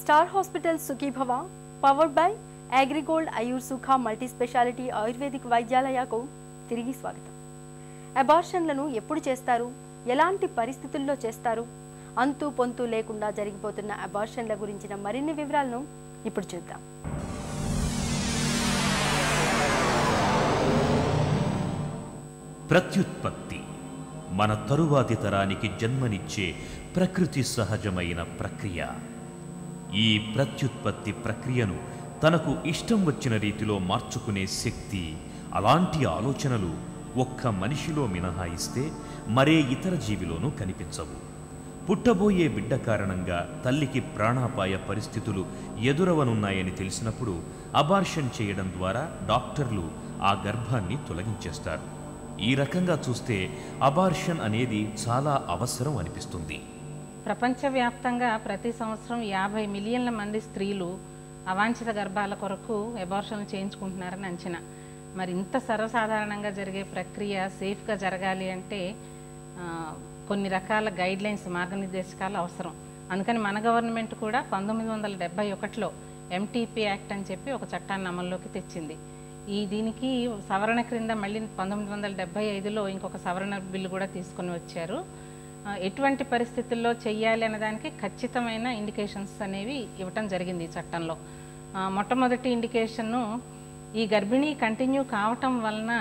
Star hospital Sukhibhava powered by Agrigold Ayur Sukha multi speciality ayurvedic వైద్యాలయకు తిరిగి స్వాగతం. అబార్షన్లను ఎప్పుడు చేస్తారు, ఎలాంటి పరిస్థితుల్లో చేస్తారు, అంతు పొంతు లేకుండా జరిగిపోతున్న అబార్షన్ల గురించిన మరిన్ని వివరాలను ఇప్పుడు చూద్దాం. ప్రత్యుత్పత్తి మన తరువాతి తరానికి జన్మనిచ్చే ప్రకృతి సహజమైన ప్రక్రియ. ఈ ప్రత్యుత్పత్తి ప్రక్రియను తనకు ఇష్టం వచ్చిన రీతిలో మార్చుకునే శక్తి, అలాంటి ఆలోచనలు ఒక్క మనిషిలో మినహాయిస్తే మరే ఇతర జీవిలోనూ కనిపించవు. పుట్టబోయే బిడ్డ కారణంగా తల్లికి ప్రాణాపాయ పరిస్థితులు ఎదురవనున్నాయని తెలిసినప్పుడు అబార్షన్ చేయడం ద్వారా డాక్టర్లు ఆ గర్భాన్ని తొలగించేస్తారు. ఈ రకంగా చూస్తే అబార్షన్ అనేది చాలా అవసరం అనిపిస్తుంది. ప్రపంచవ్యాప్తంగా ప్రతి సంవత్సరం 50 మిలియన్ల మంది స్త్రీలు అవాంఛిత గర్భాల కొరకు అబార్షన్లు చేయించుకుంటున్నారని అంచనా. మరి ఇంత సర్వసాధారణంగా జరిగే ప్రక్రియ సేఫ్గా జరగాలి అంటే కొన్ని రకాల గైడ్లైన్స్, మార్గనిర్దేశకాలు అవసరం. అందుకని మన గవర్నమెంట్ కూడా 1971లో ఎంటీపీ యాక్ట్ అని చెప్పి ఒక చట్టాన్ని అమల్లోకి తెచ్చింది. దీనికి సవరణ క్రింద మళ్ళీ 1975లో ఇంకొక సవరణ బిల్లు కూడా తీసుకొని వచ్చారు. ఎటువంటి పరిస్థితుల్లో చెయ్యాలి అన్నదానికి ఖచ్చితమైన ఇండికేషన్స్ అనేవి ఇవ్వటం జరిగింది ఈ చట్టంలో. మొట్టమొదటి ఇండికేషన్ను, ఈ గర్భిణీ కంటిన్యూ కావటం వలన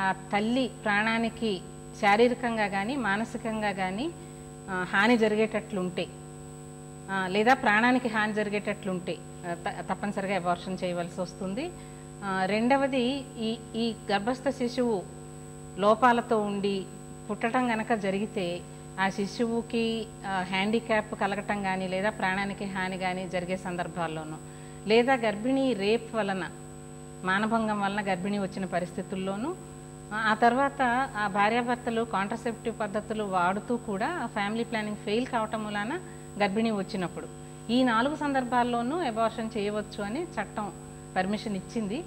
ఆ తల్లి ప్రాణానికి శారీరకంగా కానీ మానసికంగా కానీ హాని జరిగేటట్లుంటే, లేదా ప్రాణానికి హాని జరిగేటట్లుంటే తప్పనిసరిగా అబార్షన్ చేయవలసి వస్తుంది. రెండవది, ఈ గర్భస్థ శిశువు లోపాలతో ఉండి పుట్టడం గనక జరిగితే ఆ శిశువుకి హ్యాండిక్యాప్ కలగటం కానీ లేదా ప్రాణానికి హాని కానీ జరిగే సందర్భాల్లోనూ, లేదా గర్భిణీ రేప్ వలన, మానభంగం వలన గర్భిణీ వచ్చిన పరిస్థితుల్లోనూ, ఆ తర్వాత ఆ భార్యాభర్తలు కాంట్రసెప్టివ్ పద్ధతులు వాడుతూ కూడా ఫ్యామిలీ ప్లానింగ్ ఫెయిల్ కావటం వలన గర్భిణీ వచ్చినప్పుడు, ఈ 4 సందర్భాల్లోనూ అబార్షన్ చేయవచ్చు అని చట్టం పర్మిషన్ ఇచ్చింది.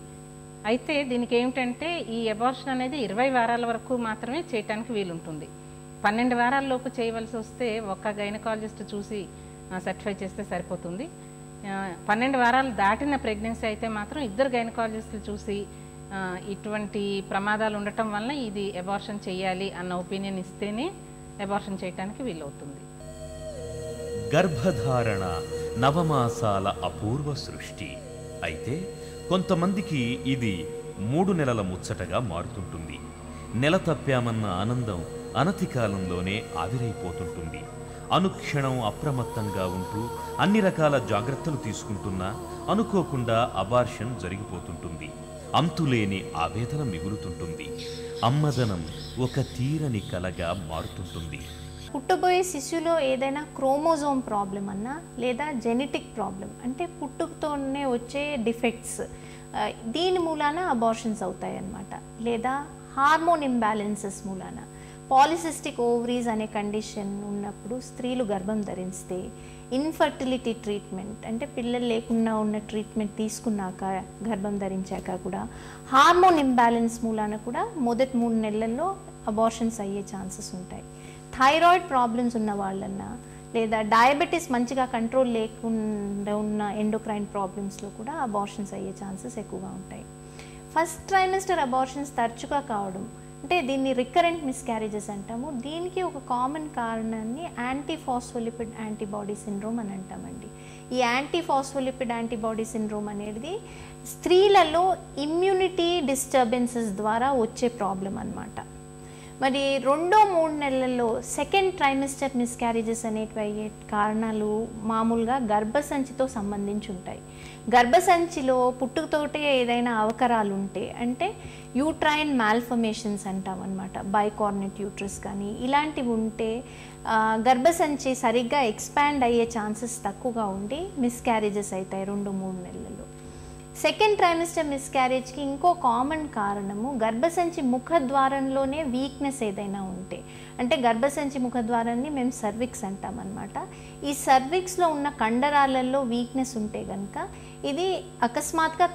అయితే దీనికి ఏమిటంటే, ఈ అబార్షన్ అనేది 20 వారాల వరకు మాత్రమే చేయటానికి వీలుంటుంది. 12 వారాల లోపు చేయవలసి వస్తే ఒక్క గైనకాలజిస్ట్ చూసి సర్టిఫై చేస్తే సరిపోతుంది. 12 వారాలు దాటిన ప్రెగ్నెన్సీ అయితే మాత్రం 2 గైనకాలజిస్టులు చూసి ఇటువంటి ప్రమాదాలు ఉండటం వలన ఇది అబార్షన్ చేయాలి అన్న ఒపీనియన్ ఇస్తేనే అబార్షన్ చేయటానికి వీలవుతుంది. గర్భధారణ నవమాసాల అపూర్వ సృష్టి. అయితే కొంతమందికి ఇది 3 నెలల ముచ్చటగా మారుతుంటుంది. నెల తప్పామన్న ఆనందం అనతి కాలంలోనే ఆవిరైపోతుంటుంది. అనుక్షణం అప్రమత్తంగా ఉంటూ అన్ని రకాల జాగ్రత్తలు తీసుకుంటున్నా అనుకోకుండా అబార్షన్ జరిగిపోతుంటుంది. అంతులేని ఆవేదన మిగులుతుంటుంది. అమ్మదనం ఒక తీరని కలగా మారుతుంటుంది. పుట్టబోయే శిశువులో ఏదైనా క్రోమోజోమ్ ప్రాబ్లం అన్నా, లేదా జెనెటిక్ ప్రాబ్లం అంటే పుట్టుకతోనే వచ్చే డిఫెక్ట్స్, దీని మూలాన అబార్షన్స్ అవుతాయి అన్నమాట. లేదా హార్మోన్ ఇంబ్యాలెన్సెస్ మూలాన, పాలిసిస్టిక్ ఓవరీస్ అనే కండిషన్ ఉన్నప్పుడు స్త్రీలు గర్భం ధరిస్తే ఇన్ఫర్టిలిటీ ట్రీట్మెంట్ అంటే పిల్లలు లేకుండా ఉన్న ట్రీట్మెంట్ తీసుకున్నాక గర్భం ధరించాక కూడా హార్మోన్ ఇంబ్యాలెన్స్ మూలాన కూడా మొదటి 3 నెలల్లో అబార్షన్స్ అయ్యే ఛాన్సెస్ ఉంటాయి. థైరాయిడ్ ప్రాబ్లమ్స్ ఉన్న వాళ్ళన్నా, లేదా డయాబెటీస్ మంచిగా కంట్రోల్ లేకుండా ఉన్న ఎండోక్రైన్ ప్రాబ్లమ్స్లో కూడా అబార్షన్స్ అయ్యే ఛాన్సెస్ ఎక్కువగా ఉంటాయి. ఫస్ట్ ట్రైమెస్టర్ అబార్షన్స్ తరచుగా కావడం అంటే దీన్ని రికరెంట్ మిస్క్యారేజెస్ అంటాము. దీనికి ఒక కామన్ కారణాన్ని యాంటీఫాస్ఫోలిపిడ్ యాంటీబాడీ సిండ్రోమ్ అని అంటామండి. ఈ యాంటీఫాస్ఫోలిపిడ్ యాంటీబాడీ సిండ్రోమ్ అనేది స్త్రీలలో ఇమ్యూనిటీ డిస్టర్బెన్సెస్ ద్వారా వచ్చే ప్రాబ్లం అన్నమాట. మరి 2-3 నెలల్లో సెకండ్ ట్రైమెస్టర్ మిస్క్యారేజెస్ అనేటివి అయ్యే కారణాలు మామూలుగా గర్భసంచితో సంబంధించి ఉంటాయి. గర్భసంచిలో పుట్టుకతోటే ఏదైనా అవకరాలు ఉంటే, అంటే యూట్రైన్ మాల్ఫర్మేషన్స్ అంటాం అనమాట, బైకార్నెట్ యూట్రస్ కానీ ఇలాంటివి ఉంటే గర్భసంచి సరిగ్గా ఎక్స్పాండ్ అయ్యే ఛాన్సెస్ తక్కువగా ఉండి మిస్క్యారేజెస్ అవుతాయి 2-3 నెలల్లో. సెకండ్ ట్రైమెస్టర్ మిస్క్యారేజ్కి ఇంకో కామన్ కారణము గర్భసంచి ముఖద్వారంలోనే వీక్నెస్ ఏదైనా ఉంటే, అంటే గర్భసంచి ముఖద్వారాన్ని మేము సర్విక్స్ అంటాం అన్నమాట. ఈ సర్విక్స్లో ఉన్న కండరాలలో వీక్నెస్ ఉంటే కనుక ఇది అకస్మాత్తుగా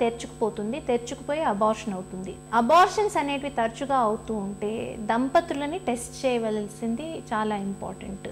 తెరుచుకుపోయి అబార్షన్ అవుతుంది. అబార్షన్స్ అనేటివి తరచుగా అవుతూ ఉంటే దంపతులని టెస్ట్ చేయవలసింది చాలా ఇంపార్టెంట్.